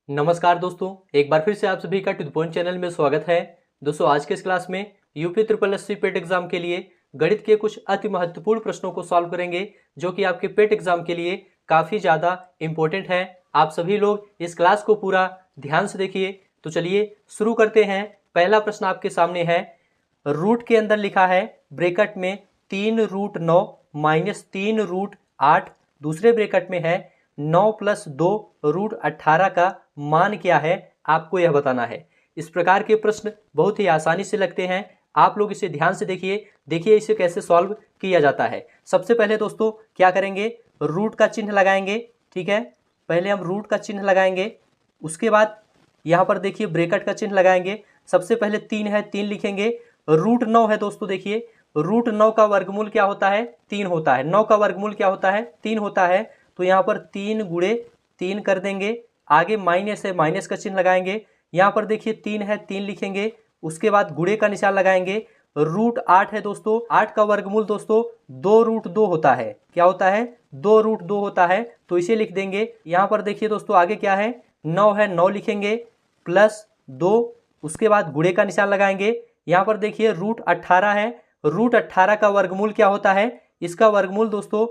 नमस्कार दोस्तों, एक बार फिर से आप सभी का टू द पॉइंट चैनल में स्वागत है। दोस्तों, आज के इस क्लास में यूपी ट्रिपल एससी पेट एग्जाम के लिए गणित के कुछ अति महत्वपूर्ण प्रश्नों को सॉल्व करेंगे, जो कि आपके पेट एग्जाम के लिए काफ़ी ज़्यादा इंपॉर्टेंट है। आप सभी लोग इस क्लास को पूरा ध्यान से देखिए। तो चलिए शुरू करते हैं। पहला प्रश्न आपके सामने है, रूट के अंदर लिखा है ब्रैकेट में 3√9 माइनस 3√8, दूसरे ब्रैकेट में है 9 प्लस 2√18 का मान क्या है, आपको यह बताना है। इस प्रकार के प्रश्न बहुत ही आसानी से लगते हैं, आप लोग इसे ध्यान से देखिए इसे कैसे सॉल्व किया जाता है। सबसे पहले दोस्तों क्या करेंगे, रूट का चिन्ह लगाएंगे। ठीक है, पहले हम रूट का चिन्ह लगाएंगे, उसके बाद यहाँ पर देखिए ब्रैकेट का चिन्ह लगाएंगे। सबसे पहले 3 है, 3 लिखेंगे। √9 है दोस्तों, देखिए √9 का वर्गमूल क्या होता है, 3 होता है। 9 का वर्गमूल क्या होता है, 3 होता है। तो यहाँ पर 3 गुणे 3 कर देंगे। आगे माइनस है, माइनस का चिन्ह लगाएंगे। यहाँ पर देखिए 3 है, 3 लिखेंगे, उसके बाद गुणे का निशान लगाएंगे। √8 है दोस्तों, 8 का वर्गमूल दोस्तों 2√2 होता है। क्या होता है, 2√2 होता है, तो इसे लिख देंगे। यहाँ पर देखिए दोस्तों आगे क्या है, 9 है, 9 लिखेंगे प्लस 2, उसके बाद गुणे का निशान लगाएंगे। यहाँ पर देखिए √18 है, √18 का वर्गमूल क्या होता है, इसका वर्गमूल दोस्तों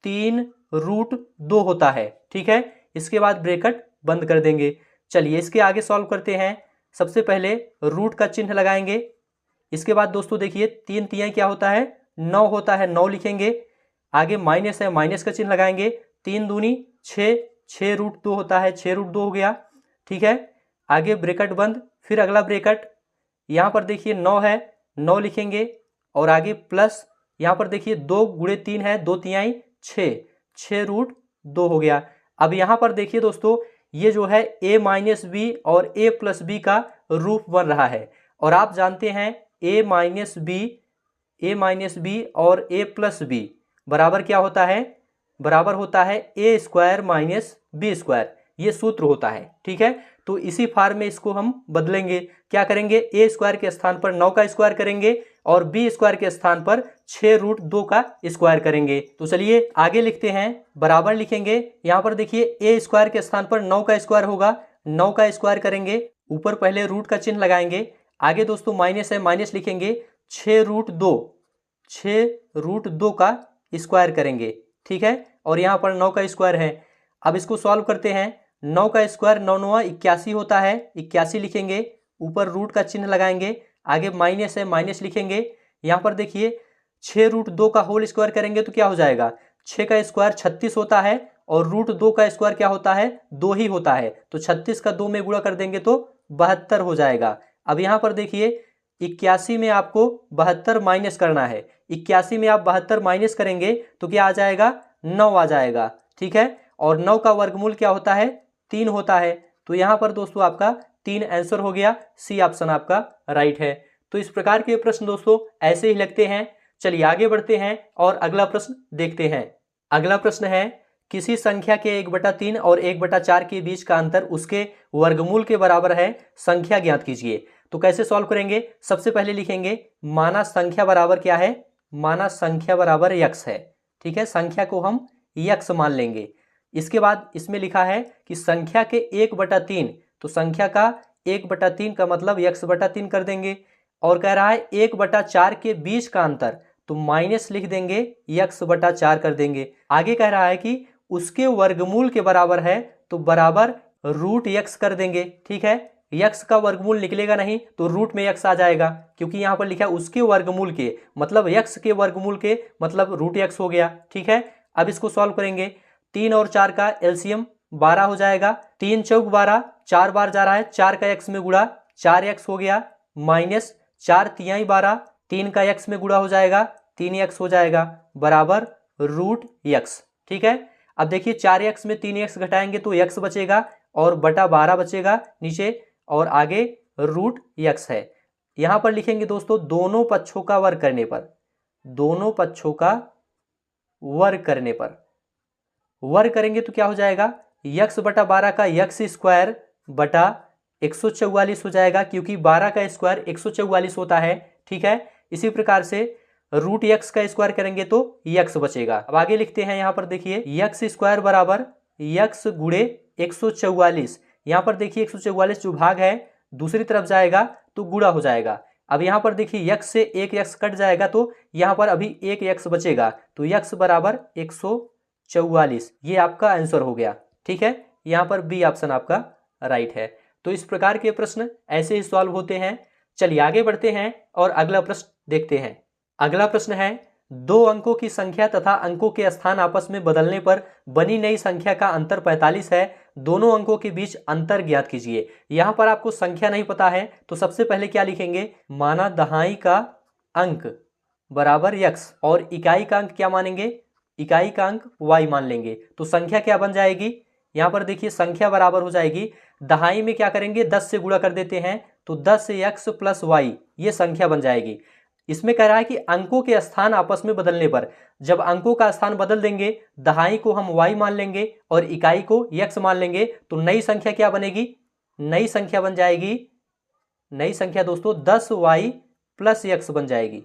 3√2 होता है। ठीक है, इसके बाद ब्रैकेट बंद कर देंगे। चलिए इसके आगे सॉल्व करते हैं। सबसे पहले रूट का चिन्ह लगाएंगे, इसके बाद दोस्तों देखिए 3 तिहाई क्या होता है, 9 होता है, 9 लिखेंगे। आगे माइनस है, माइनस का चिन्ह लगाएंगे। 3 दूनी 6, 6√2 होता है, 6√2 हो गया। ठीक है, आगे ब्रैकेट बंद, फिर अगला ब्रैकेट। यहाँ पर देखिए 9 है, 9 लिखेंगे और आगे प्लस, यहाँ पर देखिए 2 गुणे 3 है, 2 तिहाई 6, 6√2 हो गया। अब यहाँ पर देखिए दोस्तों ये जो है a माइनस बी और a प्लस बी का रूप बन रहा है, और आप जानते हैं a माइनस बी और a प्लस बी बराबर क्या होता है, बराबर होता है a square minus B square, ये सूत्र होता है। ठीक है, तो इसी फार्म में इसको हम बदलेंगे। क्या करेंगे, a स्क्वायर के स्थान पर 9 का स्क्वायर करेंगे और b स्क्वायर के स्थान पर 6√2 का स्क्वायर करेंगे। तो चलिए आगे लिखते हैं, बराबर लिखेंगे। यहाँ पर देखिए a स्क्वायर के स्थान पर 9 का स्क्वायर होगा, 9 का स्क्वायर करेंगे, ऊपर पहले रूट का चिन्ह लगाएंगे। आगे दोस्तों माइनस है, माइनस लिखेंगे, 6√2 का स्क्वायर करेंगे। ठीक है, और यहाँ पर 9 का स्क्वायर है। अब इसको सॉल्व करते हैं। 9 का स्क्वायर 9 9 81 होता है, 81 लिखेंगे, ऊपर रूट का चिन्ह लगाएंगे। आगे माइनस है, माइनस लिखेंगे। यहाँ पर देखिए 6√2 का होल स्क्वायर करेंगे तो क्या हो जाएगा, 6 का स्क्वायर 36 होता है और √2 का स्क्वायर क्या होता है, 2 ही होता है। तो 36 का 2 में गुणा कर देंगे तो 72 हो जाएगा। अब यहाँ पर देखिए 81 में आपको 72 माइनस करना है। 81 में आप 72 माइनस करेंगे तो क्या आ जाएगा, 9 आ जाएगा। ठीक है, और 9 का वर्गमूल क्या होता है, 3 होता है। तो यहाँ पर दोस्तों आपका 3 आंसर हो गया, सी ऑप्शन आपका राइट है। तो इस प्रकार के प्रश्न दोस्तों ऐसे ही लगते हैं। चलिए आगे बढ़ते हैं और अगला प्रश्न देखते हैं। अगला प्रश्न है, किसी संख्या के 1/3 और 1/4 के बीच का अंतर उसके वर्गमूल के बराबर है, संख्या ज्ञात कीजिए। तो कैसे सॉल्व करेंगे, सबसे पहले लिखेंगे माना संख्या बराबर क्या है, माना संख्या बराबर x है। ठीक है, संख्या को हम x मान लेंगे। इसके बाद इसमें लिखा है कि संख्या के 1/3, तो संख्या का 1/3 का मतलब x/3 कर देंगे। और कह रहा है 1/4 के बीच का अंतर, तो माइनस लिख देंगे, x/4 कर देंगे। आगे कह रहा है कि उसके वर्गमूल के बराबर है, तो बराबर √x कर देंगे। ठीक है, x का वर्गमूल निकलेगा नहीं तो रूट में x आ जाएगा, क्योंकि यहाँ पर लिखा है उसके वर्गमूल के, मतलब x के वर्गमूल के मतलब √x हो गया। ठीक है, अब इसको सॉल्व करेंगे। 3 और 4 का एलसीएम 12 हो जाएगा, 3 चौक 12, 4 बार जा रहा है, 4 का x में गुणा 4x हो गया, माइनस 4 तिहाई 12, 3 का x में गुणा हो जाएगा, 3x हो जाएगा, बराबर √x। ठीक है, अब देखिए 4x में 3x घटाएंगे तो x बचेगा और बटा 12 बचेगा नीचे, और आगे √x है। यहाँ पर लिखेंगे दोस्तों दोनों पक्षों का वर्ग करने पर, दोनों पक्षों का वर्ग करने पर, वर्ग करेंगे तो क्या हो जाएगा, x/12 का x स्क्वायर बटा 144 हो जाएगा, क्योंकि 12 का स्क्वायर 144 होता है। ठीक है, इसी प्रकार से √x का स्क्वायर करेंगे तो x बचेगा। अब आगे लिखते हैं, यहाँ पर देखिए x स्क्वायर बराबर x गुणे 144, यहाँ पर देखिए 144 जो भाग है दूसरी तरफ जाएगा तो गुणा हो जाएगा। अब यहाँ पर देखिए x से एक x कट जाएगा तो यहाँ पर अभी एक x बचेगा, तो x बराबर 144, ये आपका आंसर हो गया। ठीक है, यहाँ पर बी ऑप्शन आपका राइट है। तो इस प्रकार के प्रश्न ऐसे ही सॉल्व होते हैं। चलिए आगे बढ़ते हैं और अगला प्रश्न देखते हैं। अगला प्रश्न है, दो अंकों की संख्या तथा अंकों के स्थान आपस में बदलने पर बनी नई संख्या का अंतर 45 है, दोनों अंकों के बीच अंतर ज्ञात कीजिए। यहां पर आपको संख्या नहीं पता है तो सबसे पहले क्या लिखेंगे, माना दहाई का अंक बराबर x और इकाई का अंक क्या मानेंगे, इकाई का अंक y मान लेंगे। तो संख्या क्या बन जाएगी, यहां पर देखिए संख्या बराबर हो जाएगी, दहाई में क्या करेंगे 10 से गुणा कर देते हैं तो 10x प्लस y, ये संख्या बन जाएगी। इसमें कह रहा है कि अंकों के स्थान आपस में बदलने पर, जब अंकों का स्थान बदल देंगे दहाई को हम y मान लेंगे और इकाई को x मान लेंगे तो नई संख्या क्या बनेगी, नई संख्या बन जाएगी, नई संख्या दोस्तों 10y प्लस x बन जाएगी।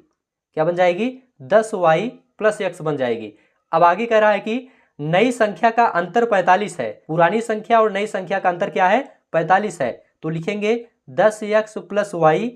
क्या बन जाएगी, 10y प्लस x बन जाएगी। अब आगे कह रहा है कि नई संख्या का अंतर 45 है, पुरानी संख्या और नई संख्या का अंतर क्या है 45 है, तो लिखेंगे 10x प्लस y,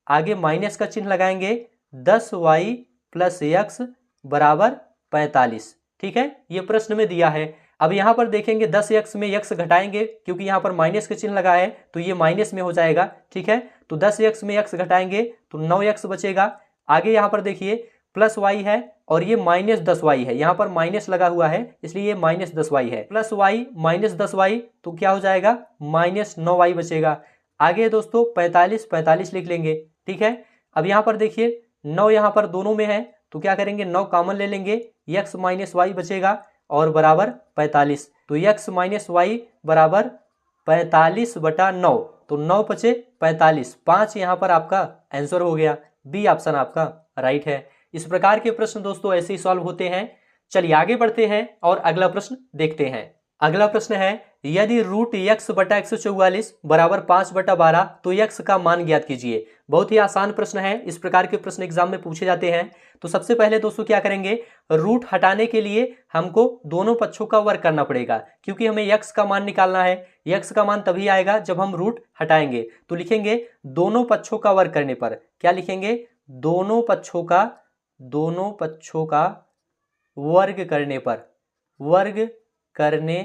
आगे माइनस का चिन्ह लगाएंगे, 10y प्लस x बराबर 45। ठीक है, ये प्रश्न में दिया है। अब यहां पर देखेंगे 10x में x घटाएंगे, क्योंकि यहां पर माइनस का चिन्ह लगा है तो ये माइनस में हो जाएगा। ठीक है, तो 10x में x घटाएंगे तो 9x बचेगा। आगे यहां पर देखिए प्लस y है और ये माइनस 10y है, यहां पर माइनस लगा हुआ है इसलिए ये माइनस 10y है, प्लस y माइनस 10y तो क्या हो जाएगा माइनस 9y बचेगा। आगे दोस्तों 45 लिख लेंगे। ठीक है, अब यहां पर देखिए 9 यहां पर दोनों में है तो क्या करेंगे 9 कॉमन ले लेंगे, x माइनस वाई बचेगा और बराबर 45, तो x माइनस वाई बराबर 45/9, तो 9 बचे 45, 5 यहाँ पर आपका आंसर हो गया। बी ऑप्शन आपका राइट है। इस प्रकार के प्रश्न दोस्तों ऐसे ही सॉल्व होते हैं। चलिए आगे बढ़ते हैं और अगला प्रश्न देखते हैं। अगला प्रश्न है, यदि रूट x बटा 144 बराबर 5/12 तो x का मान ज्ञात कीजिए। बहुत ही आसान प्रश्न है, इस प्रकार के प्रश्न एग्जाम में पूछे जाते हैं। तो सबसे पहले दोस्तों क्या करेंगे, रूट हटाने के लिए हमको दोनों पक्षों का वर्ग करना पड़ेगा, क्योंकि हमें x का मान निकालना है। x का मान तभी आएगा जब हम रूट हटाएंगे। तो लिखेंगे दोनों पक्षों का वर्ग करने पर, क्या लिखेंगे, दोनों पक्षों का वर्ग करने पर, वर्ग करने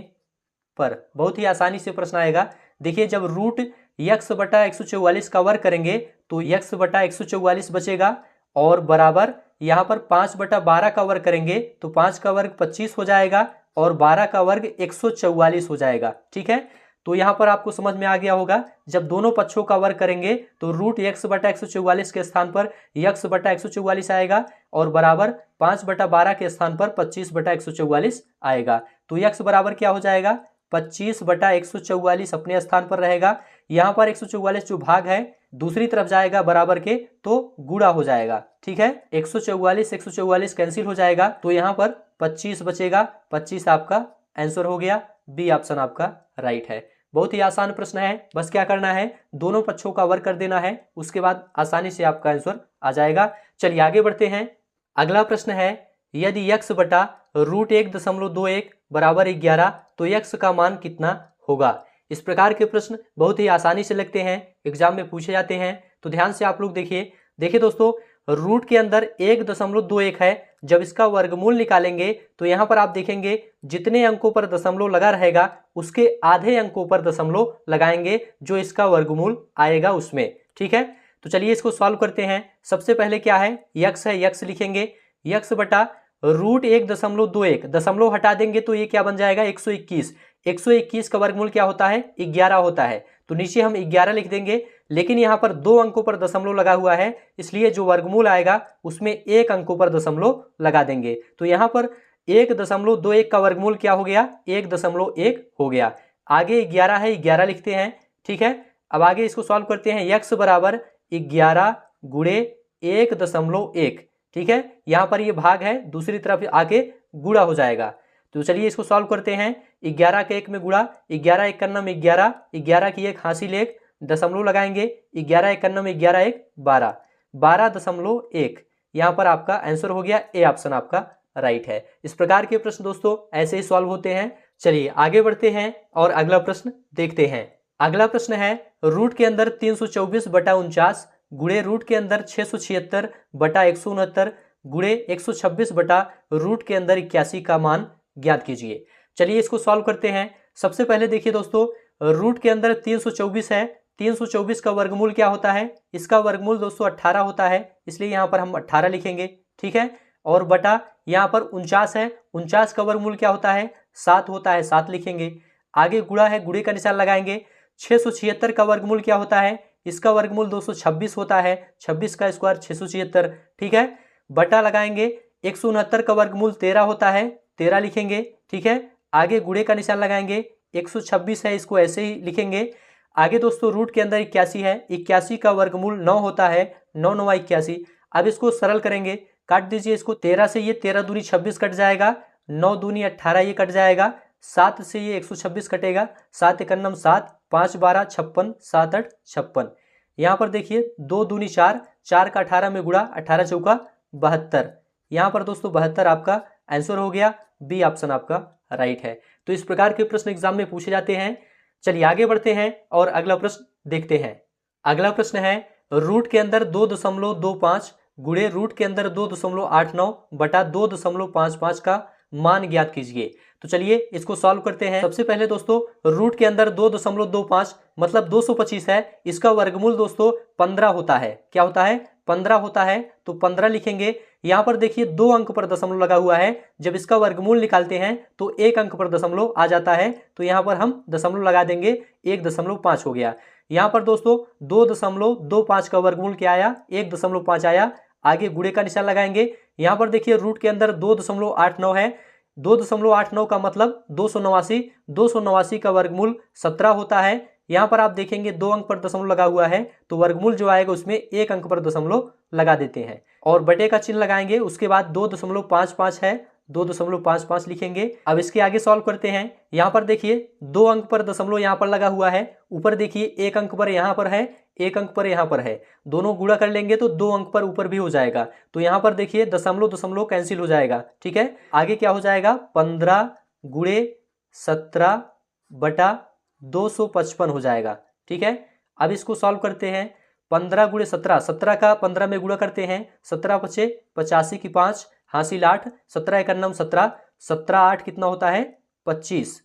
पर बहुत ही आसानी से प्रश्न आएगा। देखिए जब रूट x बटा 144 का वर्ग करेंगे तो x बटा 144 बचेगा और बराबर यहाँ पर 5/12 का वर्ग करेंगे तो 5 का वर्ग 25 हो जाएगा और 12 का वर्ग 144 हो जाएगा। ठीक है, तो यहाँ पर आपको समझ में आ गया होगा, जब दोनों पक्षों का वर्ग करेंगे तो रूट x बटा 144 के स्थान पर x बटा 144 आएगा और बराबर 5/12 के स्थान पर 25/144 आएगा। तो x बराबर क्या हो जाएगा, 25/144 अपने स्थान पर रहेगा। यहाँ पर 144 जो भाग है दूसरी तरफ जाएगा बराबर के तो गुणा हो जाएगा। ठीक है, 144 कैंसिल हो जाएगा तो यहाँ पर 25 बचेगा, 25 आपका आंसर हो गया। बी ऑप्शन आपका राइट है। बहुत ही आसान प्रश्न है, बस क्या करना है, दोनों पक्षों का वर्ग कर देना है, उसके बाद आसानी से आपका आंसर आ जाएगा। चलिए आगे बढ़ते हैं। अगला प्रश्न है, यदि x बटा रूट 1.21 बराबर 11 तो x का मान कितना होगा। इस प्रकार के प्रश्न बहुत ही आसानी से लगते हैं, एग्जाम में पूछे जाते हैं। तो ध्यान से आप लोग देखिए दोस्तों, रूट के अंदर 1.21 है, जब इसका वर्गमूल निकालेंगे तो यहाँ पर आप देखेंगे जितने अंकों पर दशमलव लगा रहेगा उसके आधे अंकों पर दशमलव लगाएंगे जो इसका वर्गमूल आएगा उसमें। ठीक है, तो चलिए इसको सॉल्व करते हैं। सबसे पहले क्या है, x है, x लिखेंगे, x बटा रूट 1.21, दशमलव हटा देंगे तो ये क्या बन जाएगा 121। 121 का वर्गमूल क्या होता है 11 होता है, तो नीचे हम 11 लिख देंगे। लेकिन यहाँ पर 2 अंकों पर दशमलव लगा हुआ है, इसलिए जो वर्गमूल आएगा उसमें 1 अंकों पर दशमलव लगा देंगे। तो यहाँ पर 1.21 का वर्गमूल क्या हो गया 1.1 हो गया। आगे 11 है, 11 लिखते हैं। ठीक है, अब आगे इसको सॉल्व करते हैं। x बराबर 11 गुणे 1.1। ठीक है, यहाँ पर ये भाग है, दूसरी तरफ आके गुणा हो जाएगा। तो चलिए इसको सॉल्व करते हैं। 11 के 1 में गुणा, 11 1 करना में 11, 11 की 1 हासिल 1, दशमलव लगाएंगे, 11 1 करना में 11 1 12, 12.1। यहाँ पर आपका आंसर हो गया, ए ऑप्शन आपका राइट है। इस प्रकार के प्रश्न दोस्तों ऐसे ही सॉल्व होते हैं। चलिए आगे बढ़ते हैं और अगला प्रश्न देखते हैं। अगला प्रश्न है, रूट के अंदर 324/49 गुणे रूट के अंदर 676/169 गुणे 126 बटा रूट के अंदर 81 का मान ज्ञात कीजिए। चलिए इसको सॉल्व करते हैं। सबसे पहले देखिए दोस्तों, रूट के अंदर 324 है, 324 का वर्गमूल क्या होता है? इसका वर्गमूल दोस्तों 18 होता है, इसलिए यहाँ पर हम 18 लिखेंगे, ठीक है। और बटा यहाँ पर 49 है, 49 का वर्गमूल क्या होता है? 7 होता है, 7 लिखेंगे। आगे गुणा है, गुणे का निशान लगाएंगे। 676 का वर्गमूल क्या होता है? इसका वर्गमूल 226 होता है, 26 का स्क्वायर 676, ठीक है। बटा लगाएंगे, 169 का वर्गमूल 13 होता है, 13 लिखेंगे, ठीक है। आगे गुणे का निशान लगाएंगे, 126 है, इसको ऐसे ही लिखेंगे। आगे दोस्तों रूट के अंदर 81 है, 81 का वर्गमूल 9 होता है, 9 9 81। अब इसको सरल करेंगे, काट दीजिए इसको। 13 से ये 13 दूनी 26 कट जाएगा, 9 दूनी 18 ये कट जाएगा, 7 से ये 126 कटेगा, 7 एकन्नम 7, 5 12 56, 7 8 56। यहाँ पर देखिए 2 दूनी 4, 4 का 18 में गुणा, 18 चौका 72। यहाँ पर दोस्तों 72 आपका आंसर हो गया। बी ऑप्शन आपका राइट है। तो इस प्रकार के प्रश्न एग्जाम में पूछे जाते हैं। चलिए आगे बढ़ते हैं और अगला प्रश्न देखते हैं। अगला प्रश्न है, रूट के अंदर 2.25 गुणे रूट के अंदर 2.89 बटा 2.55 का मान ज्ञात कीजिए। तो चलिए इसको सॉल्व करते हैं। सबसे पहले दोस्तों रूट के अंदर 2.25 मतलब 225 है, इसका वर्गमूल दोस्तों 15 होता है। क्या होता है? 15 होता है, तो 15 लिखेंगे। यहाँ पर देखिए 2 अंक पर दशमलव लगा हुआ है, जब इसका वर्गमूल निकालते हैं तो 1 अंक पर दशमलव आ जाता है, तो यहाँ पर हम दशमलव लगा देंगे, 1.5 हो गया। यहाँ पर दोस्तों 2.25 का वर्गमूल क्या आया? 1.5 आया। आगे गुणे का निशान लगाएंगे। यहाँ पर देखिए रूट के अंदर 2.89 है, 2.89 का मतलब 289, 289 का वर्गमूल 17 होता है। यहाँ पर आप देखेंगे 2 अंक पर दशमलव लगा हुआ है, तो वर्गमूल जो आएगा उसमें 1 अंक पर दशमलव लगा देते हैं और बटे का चिन्ह लगाएंगे। उसके बाद 2.55 है, 2.55 लिखेंगे। अब इसके आगे सॉल्व करते हैं। यहाँ पर देखिए 2 अंक पर दशमलव यहाँ पर लगा हुआ है, ऊपर देखिए 1 अंक पर यहाँ पर है, 1 अंक पर यहाँ पर है, दोनों गुणा कर लेंगे तो 2 अंक पर ऊपर भी हो जाएगा। तो यहाँ पर देखिए दशमलव दशमलव कैंसिल हो जाएगा, ठीक है। आगे क्या हो जाएगा? 15 गुणे 17 बटा 255 हो जाएगा, ठीक है। अब इसको सॉल्व करते हैं। 15 गुणे 17, 17 का 15 में गुणा करते हैं, 17 बचे 85 की 5 हासिल 8, 17 एकन्नम 17, 17 8 कितना होता है? 25।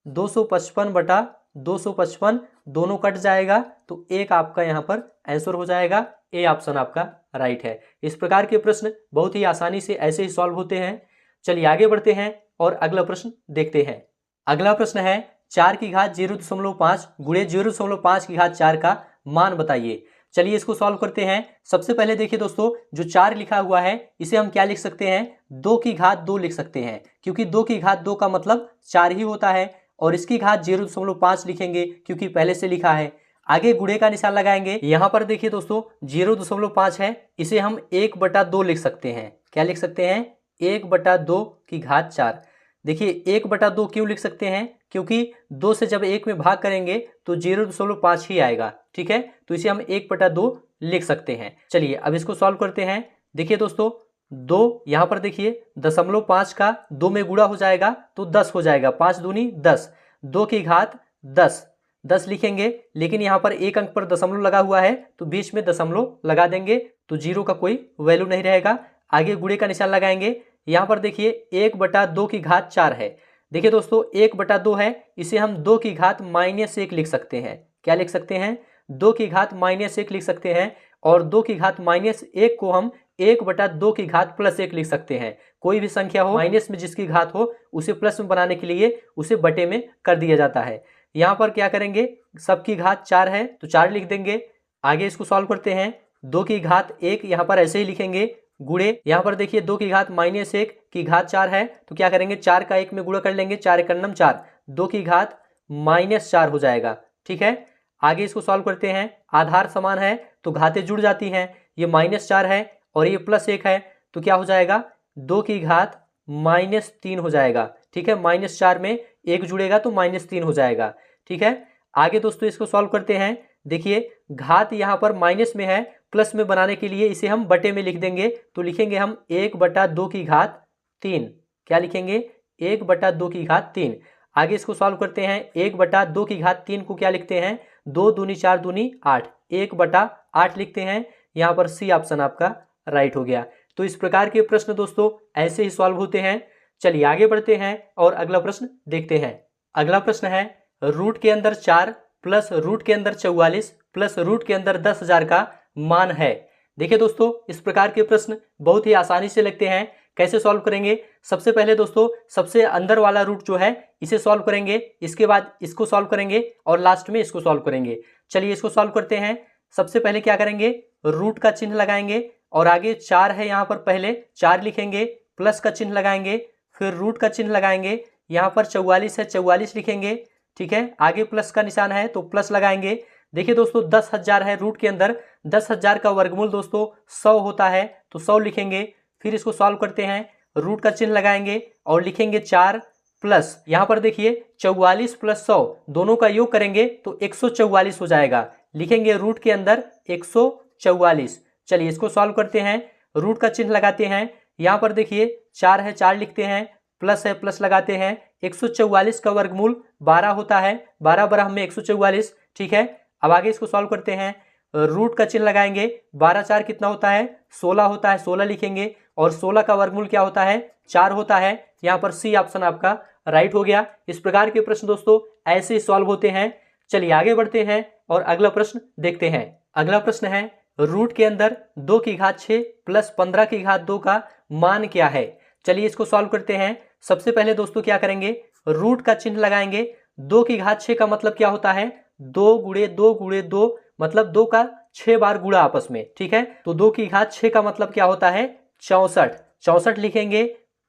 255 बटा 255 दोनों कट जाएगा, तो एक आपका यहाँ पर आंसर हो जाएगा। ए ऑप्शन आपका राइट है। इस प्रकार के प्रश्न बहुत ही आसानी से ऐसे ही सॉल्व होते हैं। चलिए आगे बढ़ते हैं और अगला प्रश्न देखते हैं। अगला प्रश्न है, 4 की घात 0.5 गुणे 0.5 की घात 4 का मान बताइए। चलिए इसको सॉल्व करते हैं। सबसे पहले देखिए दोस्तों, जो 4 लिखा हुआ है इसे हम क्या लिख सकते हैं? 2 की घात 2 लिख सकते हैं, क्योंकि 2 की घात 2 का मतलब 4 ही होता है। और इसकी घात 0.5 लिखेंगे क्योंकि पहले से लिखा है। आगे गुणे का निशान लगाएंगे। यहाँ पर देखिए दोस्तों 0.5 है, इसे हम 1/2 लिख सकते हैं। क्या लिख सकते हैं? 1/2 की घात 4। देखिए 1/2 क्यों लिख सकते हैं? क्योंकि 2 से जब 1 में भाग करेंगे तो 0.5 ही आएगा, ठीक है। तो इसे हम 1/2 लिख सकते हैं। चलिए अब इसको सॉल्व करते हैं। देखिए दोस्तों 2 यहाँ पर देखिए 0.5 का 2 में गुणा हो जाएगा तो 10 हो जाएगा, 5 दूनी 10, 2 की घात 10, 10 लिखेंगे। लेकिन यहाँ पर 1 अंक पर दशमलव लगा हुआ है, तो बीच में दशमलव लगा देंगे, तो 0 का कोई वैल्यू नहीं रहेगा। आगे गुणे का निशान लगाएंगे। यहाँ पर देखिए 1/2 की घात 4 है। देखिए दोस्तों 1/2 है, इसे हम 2 की घात -1 लिख सकते हैं। क्या लिख सकते हैं? 2 की घात -1 लिख सकते हैं। और 2 की घात -1 को हम 1/2 की घात +1 लिख सकते हैं। कोई भी संख्या हो माइनस में जिसकी घात हो उसे प्लस में बनाने के लिए उसे बटे में कर दिया जाता है। यहाँ पर क्या करेंगे? सबकी घात 4 है तो 4 लिख देंगे। आगे इसको सॉल्व करते हैं। 2 की घात 1 यहाँ पर ऐसे ही लिखेंगे, गुणे यहाँ पर देखिए 2 की घात -1 की घात 4 है, तो क्या करेंगे? 4 का 1 में गुणा कर लेंगे, 4 एकन्नम 4, 2 की घात -4 हो जाएगा, ठीक है। आगे इसको सॉल्व करते हैं। आधार समान है तो घातें जुड़ जाती हैं। ये -4 है और ये +1 है, तो क्या हो जाएगा? 2 की घात -3 हो जाएगा, ठीक है। -4 में 1 जुड़ेगा तो -3 हो जाएगा, ठीक है। आगे दोस्तों इसको सॉल्व करते हैं। देखिए घात यहाँ पर माइनस में है, प्लस में बनाने के लिए इसे हम बटे में लिख देंगे, तो लिखेंगे हम 1/2 की घात 3। क्या लिखेंगे? 1/2 की घात 3। आगे इसको सॉल्व करते हैं। 1/2 की घात 3 को क्या लिखते हैं, 2 दूनी 4 दूनी 8, 1/8 लिखते हैं। यहाँ पर सी ऑप्शन आपका राइट हो गया। तो इस प्रकार के प्रश्न दोस्तों ऐसे ही सॉल्व होते हैं। चलिए आगे बढ़ते हैं और अगला प्रश्न देखते हैं। अगला प्रश्न है रूट के अंदर 4 प्लस रूट के अंदर 44 प्लस रूट के अंदर 10,000 का मान है। देखिए दोस्तों, इस प्रकार के प्रश्न बहुत ही आसानी से लगते हैं। कैसे सॉल्व करेंगे, सबसे पहले दोस्तों सबसे अंदर वाला रूट जो है इसे सॉल्व करेंगे, इसके बाद इसको सॉल्व करेंगे और लास्ट में इसको सॉल्व करेंगे। चलिए इसको सॉल्व करते हैं। सबसे पहले क्या करेंगे, रूट का चिन्ह लगाएंगे और आगे 4 है, यहाँ पर पहले 4 लिखेंगे, प्लस का चिन्ह लगाएंगे, फिर रूट का चिन्ह लगाएंगे, यहाँ पर 44 है 44 लिखेंगे, ठीक है। आगे प्लस का निशान है तो प्लस लगाएंगे। देखिए दोस्तों 10,000 है रूट के अंदर, 10,000 का वर्गमूल दोस्तों 100 होता है तो 100 लिखेंगे। फिर इसको सॉल्व करते हैं, रूट का चिन्ह लगाएंगे और लिखेंगे 4 प्लस, यहाँ पर देखिए 44 प्लस 100 दोनों का योग करेंगे तो 144 हो जाएगा, लिखेंगे रूट के अंदर 144। चलिए इसको सॉल्व करते हैं, रूट का चिन्ह लगाते हैं, यहाँ पर देखिए 4 है 4 लिखते हैं, प्लस है प्लस लगाते हैं। 144 का वर्गमूल 12 होता है, 12 बराह में 144, ठीक है। अब आगे इसको सॉल्व करते हैं, रूट का चिन्ह लगाएंगे, 12 4 कितना होता है, 16 होता है, 16 लिखेंगे और 16 का वर्गमूल क्या होता है, 4 होता है। यहाँ पर सी ऑप्शन आपका राइट हो गया। इस प्रकार के प्रश्न दोस्तों ऐसे ही सॉल्व होते हैं। चलिए आगे बढ़ते हैं और अगला प्रश्न देखते हैं। अगला प्रश्न है रूट के अंदर 2 की घात 6 प्लस 15 की घात 2 का मान क्या है। चलिए इसको सॉल्व करते हैं। सबसे पहले दोस्तों क्या करेंगे, रूट का चिन्ह लगाएंगे। 2 की घात 6 का मतलब क्या होता है, 2 गुणे 2 गुणे 2, मतलब 2 का 6 बार गुणा आपस में, ठीक है। तो 2 की घात 6 का मतलब क्या होता है, 64, 64 लिखेंगे,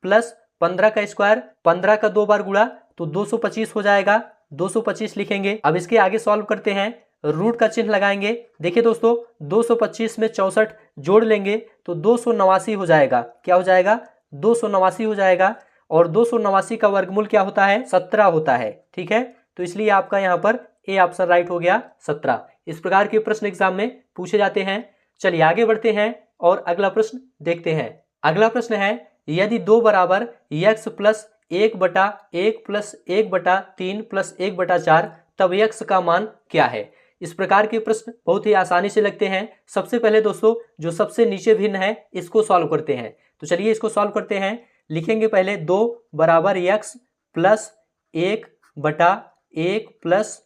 प्लस 15 का स्क्वायर, 15 का 2 बार गुणा तो 225 हो जाएगा, 225 लिखेंगे। अब इसके आगे सॉल्व करते हैं, रूट का चिन्ह लगाएंगे। देखिए दोस्तों 225 में 64 जोड़ लेंगे तो 289 हो जाएगा, क्या हो जाएगा, 289 हो जाएगा। और 289 का वर्गमूल क्या होता है, 17 होता है, ठीक है। तो इसलिए आपका यहाँ पर ए ऑप्शन राइट हो गया, 17। इस प्रकार के प्रश्न एग्जाम में पूछे जाते हैं। चलिए आगे बढ़ते हैं और अगला प्रश्न देखते हैं। अगला प्रश्न है यदि 2 बराबर x प्लस 1/1 प्लस 1/3 प्लस 1/4 तब x का मान क्या है। इस प्रकार के प्रश्न बहुत ही आसानी से लगते हैं। सबसे पहले दोस्तों जो सबसे नीचे भिन्न है इसको सॉल्व करते हैं। तो चलिए इसको सॉल्व करते हैं। लिखेंगे पहले 2 बराबर x प्लस 1/1 प्लस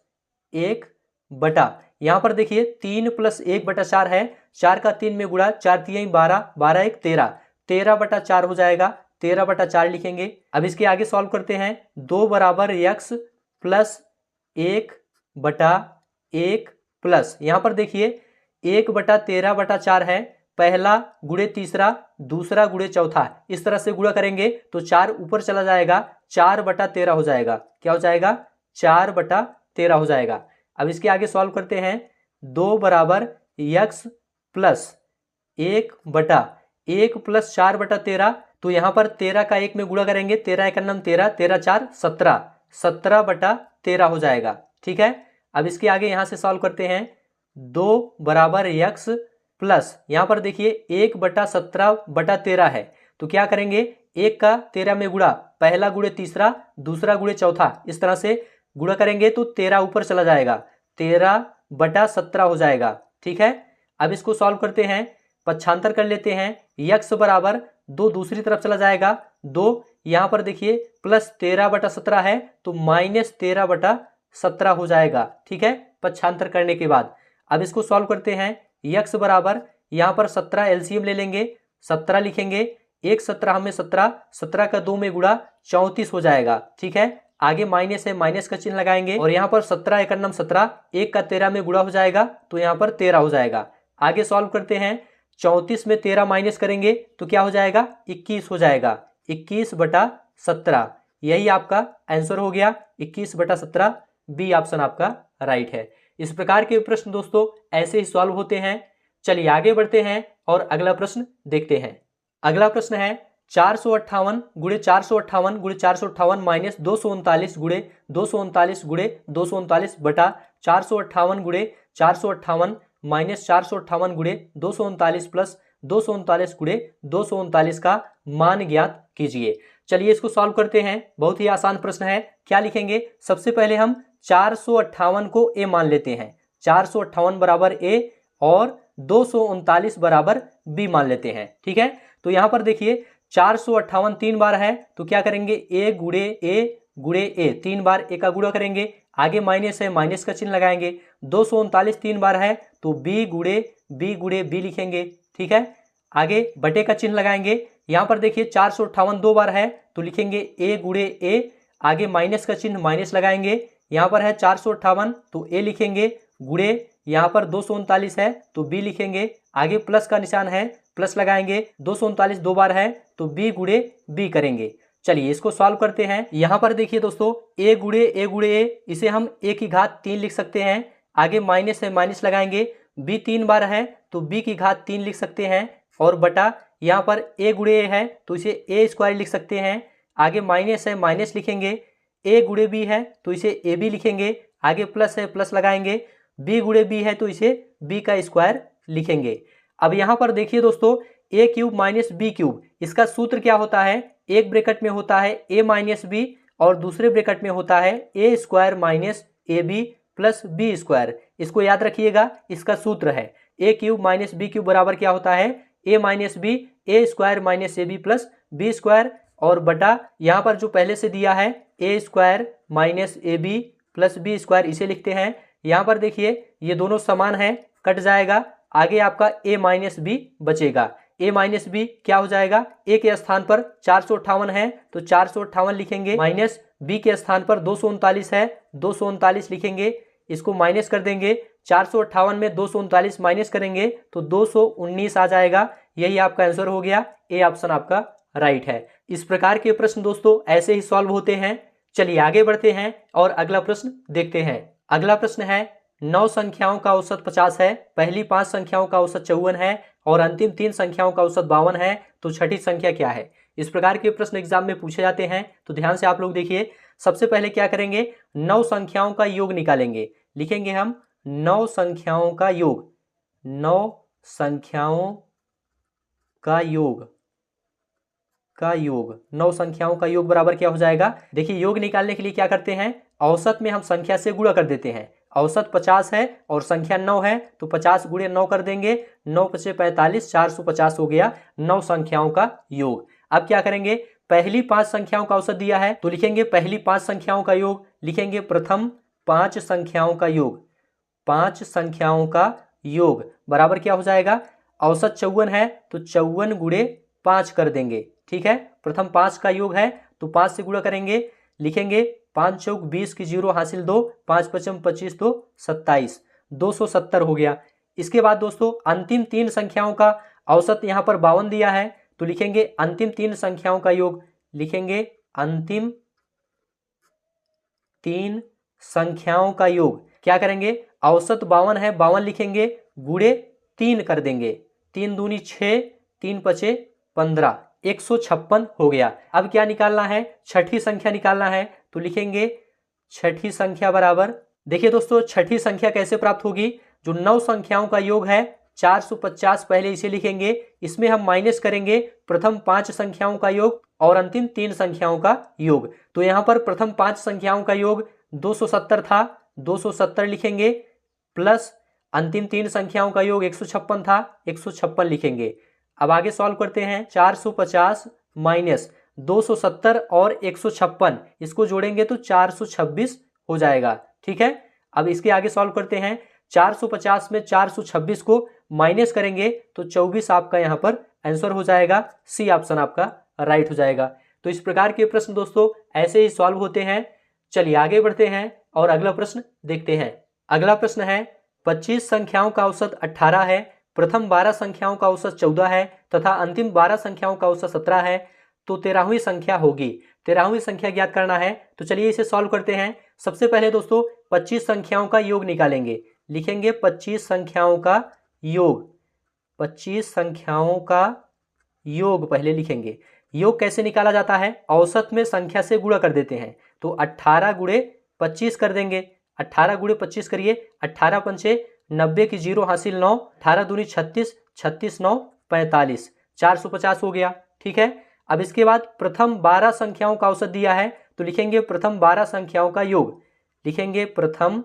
1 बटा, यहाँ पर देखिए 3 प्लस 1/4 है, 4 का 3 में गुणा, 4 3 12, 12 1 13, 13/4 हो जाएगा, 13/4 लिखेंगे। अब इसके आगे सॉल्व करते हैं, 2 बराबर x प्लस 1/1 प्लस, यहाँ पर देखिए 1/13/4 है, पहला गुणे तीसरा, दूसरा गुणे चौथा, इस तरह से गुणा करेंगे तो 4 ऊपर चला जाएगा, 4/13 हो जाएगा, क्या हो जाएगा, 4/13 हो जाएगा। अब इसके आगे सॉल्व करते हैं, 2 बराबर x प्लस 1/1 प्लस 4/13, तो यहाँ पर 13 का 1 में गुणा करेंगे, 13 1 13, 13 4 17, 17/13 हो जाएगा, ठीक है। अब इसके आगे यहाँ से सॉल्व करते हैं, 2 बराबर x प्लस, यहाँ पर देखिए 1/17/13 है, तो क्या करेंगे, 1 का 13 में गुणा, पहला गुणे तीसरा, दूसरा गुणे चौथा, इस तरह से गुणा करेंगे तो 13 ऊपर चला जाएगा, 13/17 हो जाएगा, ठीक है। अब इसको सॉल्व करते हैं, पक्षांतर कर लेते हैं, x बराबर 2 दूसरी तरफ चला जाएगा, 2 यहाँ पर देखिए प्लस 13/17 है तो माइनस 13/17 हो जाएगा, ठीक है, पक्षांतर करने के बाद। अब इसको सॉल्व करते हैं, x बराबर यहाँ पर 17 एलसीएम ले लेंगे, 17 लिखेंगे, 1 17 में 17, 17 का 2 में गुणा 34 हो जाएगा, ठीक है। आगे माइनस है, माइनस का चिन्ह लगाएंगे और यहाँ पर 17 1 17, 1 का 13 में गुणा हो जाएगा तो यहाँ पर 13 हो जाएगा। आगे सॉल्व करते हैं, 34 में 13 माइनस करेंगे तो क्या हो जाएगा, 21 हो जाएगा, 21/17, यही आपका आंसर हो गया, 21/17, बी ऑप्शन आपका राइट है। इस प्रकार के प्रश्न दोस्तों ऐसे ही सॉल्व होते हैं। चलिए आगे बढ़ते हैं और अगला प्रश्न देखते हैं। अगला प्रश्न है 458 गुणे 458 गुणे 458 माइनस 239 गुणे 239 गुणे 239 बटा 458 गुणे 458 माइनस 458 गुणे 239 प्लस 239 गुणे 239 का मान ज्ञात कीजिए। चलिए इसको सॉल्व करते हैं। बहुत ही आसान प्रश्न है। क्या लिखेंगे, सबसे पहले हम 458 को ए मान लेते हैं। 458 बराबर ए और 239 बराबर बी मान लेते हैं। ठीक है, तो यहां पर देखिए 458 3 बार है तो क्या करेंगे, ए गुड़े ए 3 बार ए का गुणा करेंगे, आगे माइनस है माइनस का चिन्ह लगाएंगे। 239 3 बार है तो बी गुड़े बी लिखेंगे। ठीक है, आगे बटे का चिन्ह लगाएंगे। यहां पर देखिए 458 2 बार है तो लिखेंगे ए गुड़े ए, आगे माइनस का चिन्ह माइनस लगाएंगे। यहां पर है 458 तो ए लिखेंगे, गुड़े यहाँ पर 239 है तो बी लिखेंगे, आगे प्लस का निशान है प्लस लगाएंगे। 239 2 बार है तो बी गुड़े बी करेंगे। चलिए इसको सॉल्व करते हैं। यहाँ पर देखिए दोस्तों ए गुड़े ए, इसे हम ए की घात 3 लिख सकते हैं, आगे माइनस है माइनस लगाएंगे। बी 3 बार है तो बी की घात 3 लिख सकते हैं, और बटा यहाँ पर ए गुड़े ए है तो इसे ए स्क्वायर लिख सकते हैं, आगे माइनस है माइनस लिखेंगे। ए गुड़े बी है तो इसे ए बी लिखेंगे, आगे प्लस है प्लस लगाएंगे। बी गुड़े बी है तो इसे बी का स्क्वायर लिखेंगे। अब यहाँ पर देखिए दोस्तों ए क्यूब माइनस बी क्यूब, इसका सूत्र क्या होता है, एक ब्रैकेट में होता है ए माइनस बी और दूसरे ब्रैकेट में होता है A square minus A B plus B square. इसको याद रखिएगा, इसका सूत्र है A cube minus B cube बराबर क्या होता है, A minus B A square minus A B plus B square, और बटा यहाँ पर जो पहले से दिया है A square minus A B plus B square, इसे लिखते हैं। यहाँ पर देखिए ये दोनों समान है, कट जाएगा, आगे आपका a माइनस बी बचेगा। a माइनस बी क्या हो जाएगा, a के स्थान पर 458 है तो 458 लिखेंगे, माइनस b के स्थान पर 239 है 239 लिखेंगे, इसको माइनस कर देंगे। 458 में 239 माइनस करेंगे तो 219 आ जाएगा। यही आपका आंसर हो गया, ए ऑप्शन आपका राइट है। इस प्रकार के प्रश्न दोस्तों ऐसे ही सॉल्व होते हैं। चलिए आगे बढ़ते हैं और अगला प्रश्न देखते हैं। अगला प्रश्न है 9 संख्याओं का औसत 50 है, पहली 5 संख्याओं का औसत 54 है और अंतिम 3 संख्याओं का औसत 52 है, तो छठी संख्या क्या है। इस प्रकार के प्रश्न एग्जाम में पूछे जाते हैं, तो ध्यान से आप लोग देखिए। सबसे पहले क्या करेंगे, 9 संख्याओं का योग निकालेंगे। लिखेंगे हम 9 संख्याओं का योग, 9 संख्याओं का योग 9 संख्याओं का योग बराबर क्या हो जाएगा। देखिए योग निकालने के लिए क्या करते हैं, औसत में हम संख्या से गुणा कर देते हैं। औसत 50 है और संख्या 9 है तो 50 गुणे 9 कर देंगे, 9 पचे 45, 450 हो गया 9 संख्याओं का योग। अब क्या करेंगे, पहली 5 संख्याओं का औसत दिया है तो लिखेंगे पहली 5 संख्याओं का योग, लिखेंगे प्रथम 5 संख्याओं का योग, 5 संख्याओं का योग बराबर क्या हो जाएगा, औसत 54 है तो 54 गुणे 5 कर देंगे। ठीक है, प्रथम 5 का योग है तो 5 से गुणा करेंगे, लिखेंगे 5 चौक 20 की 0 हासिल 2, 5 पचम 25 तो 27, 270 हो गया। इसके बाद दोस्तों अंतिम 3 संख्याओं का औसत यहाँ पर 52 दिया है तो लिखेंगे अंतिम 3 संख्याओं का योग, लिखेंगे अंतिम 3 संख्याओं का योग। क्या करेंगे, औसत 52 है 52 लिखेंगे, गुणे 3 कर देंगे, 3 दूनी 6, 3 पचे 15, 156 हो गया। अब क्या निकालना है, छठी संख्या निकालना है तो लिखेंगे छठी संख्या बराबर, देखिए दोस्तों छठी संख्या कैसे प्राप्त होगी, जो 9 संख्याओं का योग है 450 पहले इसे लिखेंगे, इसमें हम माइनस करेंगे प्रथम 5 संख्याओं का योग और अंतिम 3 संख्याओं का योग। तो यहाँ पर प्रथम 5 संख्याओं का योग 270 था, 270 लिखेंगे, प्लस अंतिम 3 संख्याओं का योग 156 था, 156 लिखेंगे। अब आगे सॉल्व करते हैं, 450 माइनस 270 और 156 इसको जोड़ेंगे तो 426 हो जाएगा। ठीक है, अब इसके आगे सॉल्व करते हैं, 450 में 426 को माइनस करेंगे तो 24 आपका यहाँ पर आंसर हो जाएगा, सी ऑप्शन आपका राइट हो जाएगा। तो इस प्रकार के प्रश्न दोस्तों ऐसे ही सॉल्व होते हैं। चलिए आगे बढ़ते हैं और अगला प्रश्न देखते हैं। अगला प्रश्न है 25 संख्याओं का औसत 18 है, प्रथम 12 संख्याओं का औसत 14 है तथा अंतिम 12 संख्याओं का औसत 17 है, तो 13वीं संख्या होगी। 13वीं संख्या ज्ञात करना है, तो चलिए इसे सॉल्व करते हैं। सबसे पहले दोस्तों 25 संख्याओं का योग निकालेंगे, लिखेंगे 25 संख्याओं का योग, 25 संख्याओं का योग पहले लिखेंगे। योग कैसे निकाला जाता है, औसत में संख्या से गुणा कर देते हैं, तो 18 गुणे 25 कर देंगे, 18 गुणे 25 करिए, 18 पंचे 90 की 0 हासिल 9, 18 दूनी 36, 36 9 45, 450 हो गया। ठीक है, अब इसके बाद प्रथम 12 संख्याओं का औसत दिया है तो लिखेंगे प्रथम 12 संख्याओं का योग, लिखेंगे प्रथम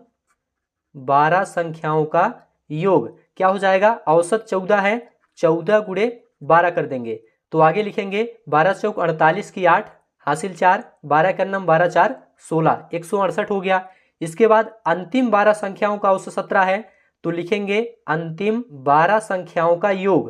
12 संख्याओं का योग क्या हो जाएगा, औसत 14 है, 14 गुणे 12 कर देंगे तो आगे लिखेंगे 12 चौक 48 की 8 हासिल 4, 12 का नम 12 4 16, 168 हो गया। इसके बाद अंतिम 12 संख्याओं का औसत 17 है तो लिखेंगे अंतिम 12 संख्याओं का योग,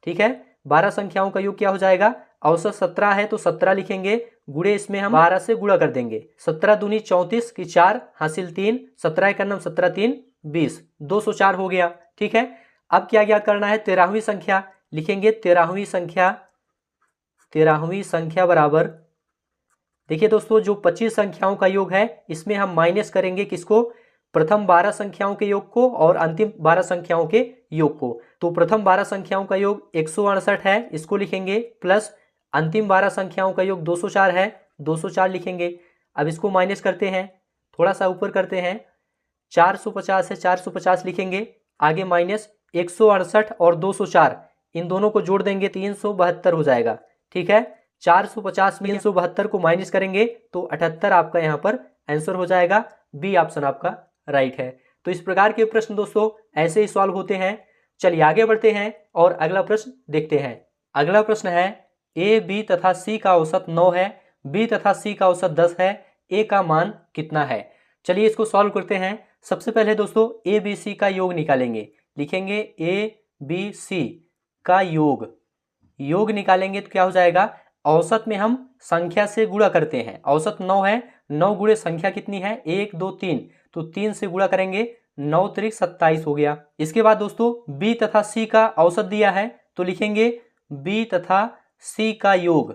ठीक है। 12 संख्याओं का योग क्या हो जाएगा, औसत 17 है तो 17 लिखेंगे, गुणे इसमें हम 12 से गुणा कर देंगे, 17 दूनी 34 की 4 हासिल 3, 17 का नम 17 3 20, 204 हो गया, ठीक है। अब क्या ज्ञात करना है, 13वीं संख्या, लिखेंगे 13वीं संख्या बराबर, देखिए दोस्तों जो 25 संख्याओं का योग है इसमें हम माइनस करेंगे किसको, प्रथम 12 संख्याओं के योग को और अंतिम 12 संख्याओं के योग को। तो प्रथम 12 संख्याओं का योग 168 है, इसको लिखेंगे, प्लस अंतिम 12 संख्याओं का योग 204 है, 204 लिखेंगे। अब इसको माइनस करते हैं, थोड़ा सा ऊपर करते हैं, 450 है, 450 लिखेंगे, आगे माइनस 168 और 204 इन दोनों को जोड़ देंगे 372 हो जाएगा, ठीक है। 450 में 372 को माइनस करेंगे तो 78 आपका यहाँ पर आंसर हो जाएगा, बी ऑप्शन आपका राइट है। तो इस प्रकार के प्रश्न दोस्तों ऐसे ही सॉल्व होते हैं। चलिए आगे बढ़ते हैं और अगला प्रश्न देखते हैं। अगला प्रश्न है ए बी तथा सी का औसत 9 है, बी तथा सी का औसत 10 है, ए का मान कितना है। चलिए इसको सॉल्व करते हैं। सबसे पहले दोस्तों ए बी सी का योग निकालेंगे, लिखेंगे ए बी सी का योग निकालेंगे तो क्या हो जाएगा, औसत में हम संख्या से गुणा करते हैं, औसत 9 है, 9 गुणे संख्या कितनी है 1 2 3, तो 3 से गुणा करेंगे, 9 त्रिक 27 हो गया। इसके बाद दोस्तों बी तथा सी का औसत दिया है तो लिखेंगे बी तथा सी का योग,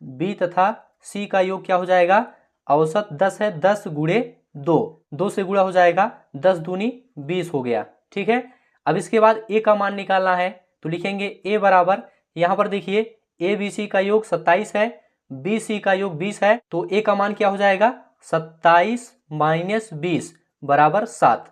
बी तथा सी का योग क्या हो जाएगा, औसत 10 है, 10 गुणे 2, 2 से गुणा हो जाएगा, 10 दूनी 20 हो गया, ठीक है। अब इसके बाद ए का मान निकालना है तो लिखेंगे ए बराबर, यहाँ पर देखिए ए बी सी का योग 27 है, बी सी का योग 20 है, तो ए का मान क्या हो जाएगा, 27 माइनस 20 बराबर 7,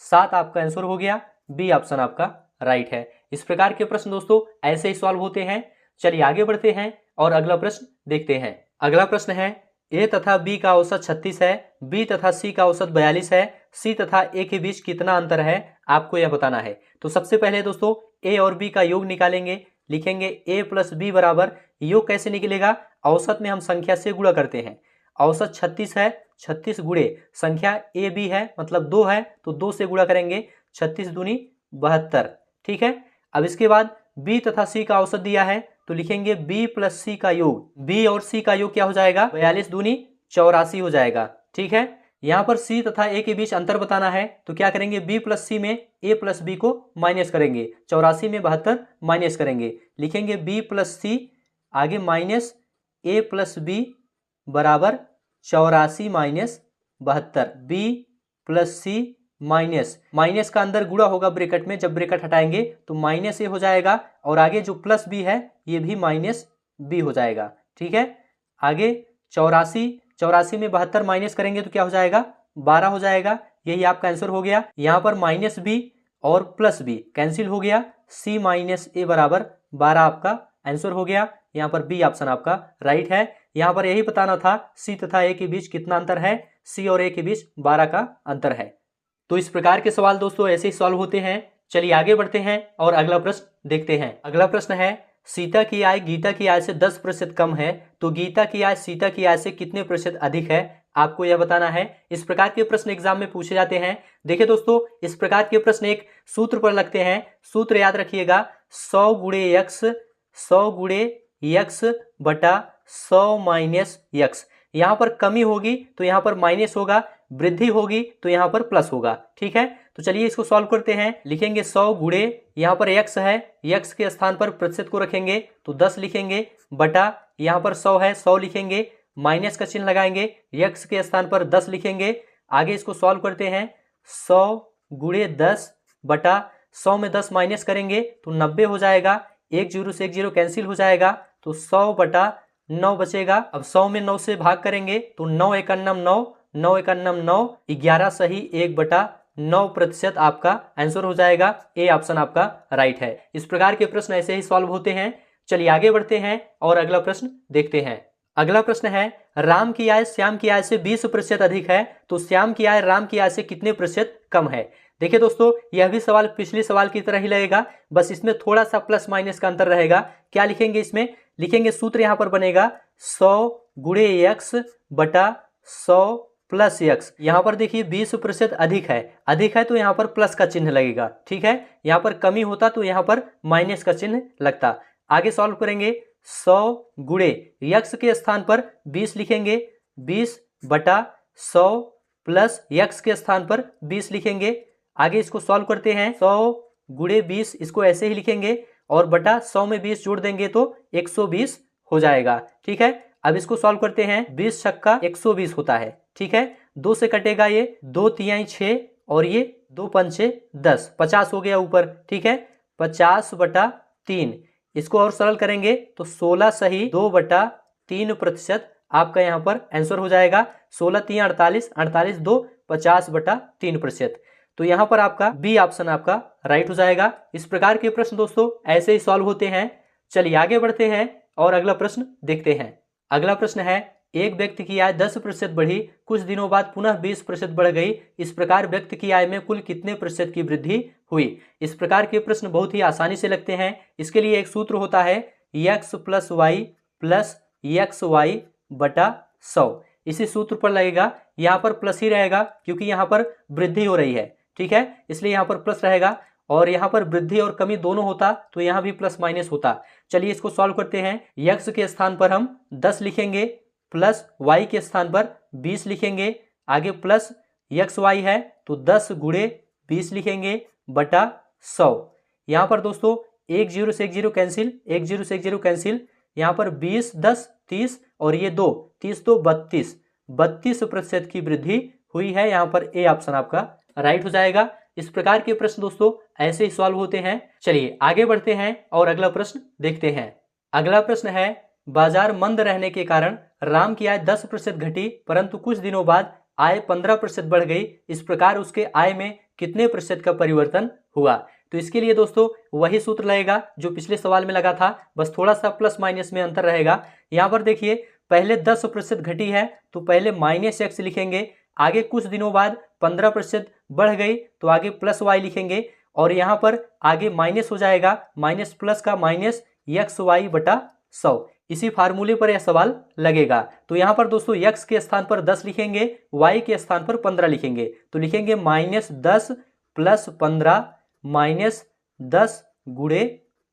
7 आपका आंसर हो गया, बी ऑप्शन आपका राइट है। इस प्रकार के प्रश्न दोस्तों ऐसे ही सॉल्व होते हैं। चलिए आगे बढ़ते हैं और अगला प्रश्न देखते हैं। अगला प्रश्न है ए तथा बी का औसत 36 है, बी तथा सी का औसत 42 है, सी तथा ए के बीच कितना अंतर है आपको यह बताना है। तो सबसे पहले दोस्तों ए और बी का योग निकालेंगे, लिखेंगे a प्लस बी बराबर, योग कैसे निकलेगा, औसत में हम संख्या से गुणा करते हैं, औसत 36 है, 36 गुणे संख्या ए बी है मतलब 2 है तो 2 से गुणा करेंगे, 36 दूनी 72, ठीक है। अब इसके बाद b तथा c का औसत दिया है तो लिखेंगे b प्लस सी का योग, b और c का योग क्या हो जाएगा, 42 दूनी 84 हो जाएगा, ठीक है। यहाँ पर c तथा a के बीच अंतर बताना है तो क्या करेंगे, b प्लस सी में a प्लस बी को माइनस करेंगे, 84 में 72 माइनस करेंगे, लिखेंगे b प्लस सी, आगे माइनस a प्लस बी बराबर 84 माइनस 72, b प्लस सी माइनस का अंदर गुणा होगा ब्रैकेट में, जब ब्रैकेट हटाएंगे तो माइनस ए हो जाएगा और आगे जो प्लस बी है ये भी माइनस बी हो जाएगा, ठीक है। आगे 84 में 72 माइनस करेंगे तो क्या हो जाएगा, 12 हो जाएगा, यही आपका आंसर हो गया। यहाँ पर माइनस बी और प्लस बी कैंसिल हो गया, सी माइनस ए बराबर 12 आपका आंसर हो गया। यहाँ पर बी ऑप्शन आपका राइट है। यहाँ पर यही बताना था सी तथा ए के बीच कितना अंतर है, सी और ए के बीच 12 का अंतर है। तो इस प्रकार के सवाल दोस्तों ऐसे ही सॉल्व होते हैं। चलिए आगे बढ़ते हैं और अगला प्रश्न देखते हैं। अगला प्रश्न है सीता की आय गीता की आय से 10% कम है तो गीता की आय सीता की आय से कितने प्रतिशत अधिक है, आपको यह बताना है। इस प्रकार के प्रश्न एग्जाम में पूछे जाते हैं। देखिए दोस्तों इस प्रकार के प्रश्न एक सूत्र पर लगते हैं, सूत्र याद रखिएगा 100 गुणे यक्स बटा 100 माइनस यक्स। यहाँ पर कमी होगी तो यहाँ पर माइनस होगा, वृद्धि होगी तो यहाँ पर प्लस होगा, ठीक है। तो चलिए इसको सॉल्व करते हैं। लिखेंगे 100 गुणे, यहाँ पर x है, x के स्थान पर प्रतिशत को रखेंगे तो 10 लिखेंगे, बटा यहाँ पर 100 है, 100 लिखेंगे, माइनस का चिन्ह लगाएंगे, x के स्थान पर 10 लिखेंगे। आगे इसको सॉल्व करते हैं, 100 गुणे 10 बटा 100 में 10 माइनस करेंगे तो 90 हो जाएगा, 1 0 से 1 0 कैंसिल हो जाएगा तो 100 बटा 9 बचेगा। अब 100 में 9 से भाग करेंगे तो 9 एकन्नम 9, 9 एकन्नम 9, 11 सही 1 बटा 9% आपका आंसर हो जाएगा। ए ऑप्शन आपका राइट है। इस प्रकार के प्रश्न ऐसे ही सॉल्व होते हैं। चलिए आगे बढ़ते हैं और अगला प्रश्न देखते हैं। अगला प्रश्न है, राम की आय श्याम की आय से 20% अधिक है, तो श्याम की आय राम की आय से कितने प्रतिशत कम है। देखिए दोस्तों, यह भी सवाल पिछले सवाल की तरह ही लगेगा, बस इसमें थोड़ा सा प्लस माइनस का अंतर रहेगा। क्या लिखेंगे इसमें? लिखेंगे सूत्र यहां पर बनेगा 100 गुणे x बटा 100 प्लस x। यहां पर देखिए 20% अधिक है तो यहां पर प्लस का चिन्ह लगेगा, ठीक है। यहां पर कमी होता तो यहां पर माइनस का चिन्ह लगता। आगे सॉल्व करेंगे, 100 गुणे x के स्थान पर 20 लिखेंगे, 20 बटा 100 प्लस x के स्थान पर 20 लिखेंगे। आगे इसको सॉल्व करते हैं, 100 गुणे 20 इसको ऐसे ही लिखेंगे और बटा 100 में 20 जोड़ देंगे तो 120 हो जाएगा, ठीक है। अब इसको सॉल्व करते हैं, 20 छक्का 120 होता है, ठीक है। 2 से कटेगा ये, 2 तिहाई 6 और ये 2 पंचे 10, 50 हो गया ऊपर, ठीक है। 50 बटा 3, इसको और सरल करेंगे तो 16 सही 2 बटा 3% आपका यहाँ पर आंसर हो जाएगा। 16 3 48, 48 2 50 बटा 3%। तो यहाँ पर आपका बी ऑप्शन आपका राइट हो जाएगा। इस प्रकार के प्रश्न दोस्तों ऐसे ही सॉल्व होते हैं। चलिए आगे बढ़ते हैं और अगला प्रश्न देखते हैं। अगला प्रश्न है, एक व्यक्ति की आय 10% बढ़ी, कुछ दिनों बाद पुनः 20% बढ़ गई, इस प्रकार व्यक्ति की आय में कुल कितने प्रतिशत की वृद्धि हुई। इस प्रकार के प्रश्न बहुत ही आसानी से लगते हैं। इसके लिए एक सूत्र होता है x प्लस y बटा 100। इसी सूत्र पर लगेगा, यहाँ पर प्लस ही रहेगा क्योंकि यहाँ पर वृद्धि हो रही है, ठीक है, इसलिए यहाँ पर प्लस रहेगा। और यहाँ पर वृद्धि और कमी दोनों होता तो यहाँ भी प्लस माइनस होता। चलिए इसको सॉल्व करते हैं। x के स्थान पर हम 10 लिखेंगे, प्लस y के स्थान पर 20 लिखेंगे। आगे प्लस xy है तो 10 गुणे 20 लिखेंगे बटा 100। यहाँ पर दोस्तों 1 0 से 1 0 कैंसिल, 1 0 से 1 0 कैंसिल। यहाँ पर 20 10 30 और ये 2 30 2 32% की वृद्धि हुई है। यहाँ पर ए ऑप्शन आपका राइट हो जाएगा। इस प्रकार के प्रश्न दोस्तों ऐसे ही सॉल्व होते हैं। चलिए आगे बढ़ते हैं और अगला प्रश्न देखते हैं। अगला प्रश्न है, बाजार मंद रहने के कारण राम की आय 10% घटी, परंतु कुछ दिनों बाद आय 15% बढ़ गई, इस प्रकार उसके आय में कितने प्रतिशत का परिवर्तन हुआ। तो इसके लिए दोस्तों वही सूत्र लगेगा जो पिछले सवाल में लगा था, बस थोड़ा सा प्लस माइनस में अंतर रहेगा। यहाँ पर देखिए पहले 10% घटी है तो पहले माइनस x लिखेंगे, आगे कुछ दिनों बाद 15% बढ़ गई तो आगे प्लस y लिखेंगे और यहाँ पर आगे माइनस हो जाएगा, माइनस प्लस का माइनस xy बटा 100। इसी फार्मूले पर यह सवाल लगेगा। तो यहाँ पर दोस्तों x के स्थान पर 10 लिखेंगे, y के स्थान पर 15 लिखेंगे, तो लिखेंगे -10 प्लस 15 माइनस 10 गुणे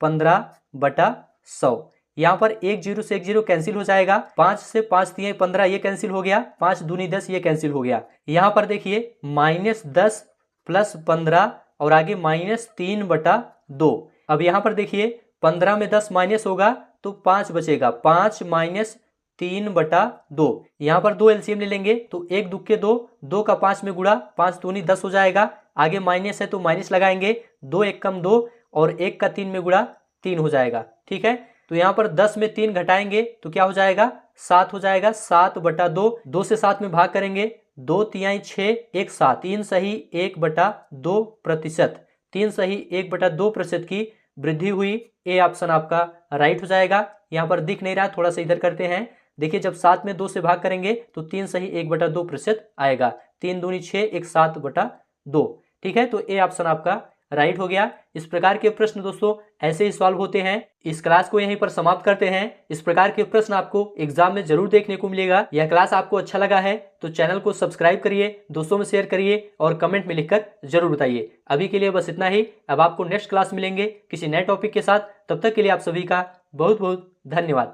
15 बटा 100। यहाँ पर 1 0 से 1 0 कैंसिल हो जाएगा, 5 से 5 3 15 ये कैंसिल हो गया, 5 दूनी 10 ये कैंसिल हो गया। यहाँ पर देखिए -10 प्लस 15 और आगे -3 बटा 2। अब यहाँ पर देखिए 15 में 10 माइनस होगा तो 5 बचेगा, 5 माइनस 3 बटा 2। यहाँ पर 2 एलसीएम ले लेंगे तो 1 दुक्के 2, 2 का 5 में गुणा, 5 दूनी 10 हो जाएगा। आगे माइनस है तो माइनस लगाएंगे, 2 1 कम 2 और 1 का 3 में गुणा 3 हो जाएगा, ठीक है। तो यहाँ पर 10 में 3 घटाएंगे तो क्या हो जाएगा, 7 हो जाएगा, 7 बटा 2। 2 से 7 में भाग करेंगे, 2 तिहाई 6 1 7, 3 सही 1 बटा 2%, 3 सही 1 बटा 2% की वृद्धि हुई। ए ऑप्शन आपका राइट हो जाएगा। यहाँ पर दिख नहीं रहा, थोड़ा सा इधर करते हैं। देखिए जब 7 में 2 से भाग करेंगे तो 3 सही 1 बटा 2% आएगा, 3 दूनी 6 1 7 बटा 2, ठीक है। तो ए ऑप्शन आपका राइट हो गया। इस प्रकार के प्रश्न दोस्तों ऐसे ही सॉल्व होते हैं। इस क्लास को यहीं पर समाप्त करते हैं। इस प्रकार के प्रश्न आपको एग्जाम में जरूर देखने को मिलेगा। यह क्लास आपको अच्छा लगा है तो चैनल को सब्सक्राइब करिए, दोस्तों में शेयर करिए और कमेंट में लिखकर जरूर बताइए। अभी के लिए बस इतना ही। अब आपको नेक्स्ट क्लास मिलेंगे किसी नए टॉपिक के साथ। तब तक के लिए आप सभी का बहुत बहुत धन्यवाद।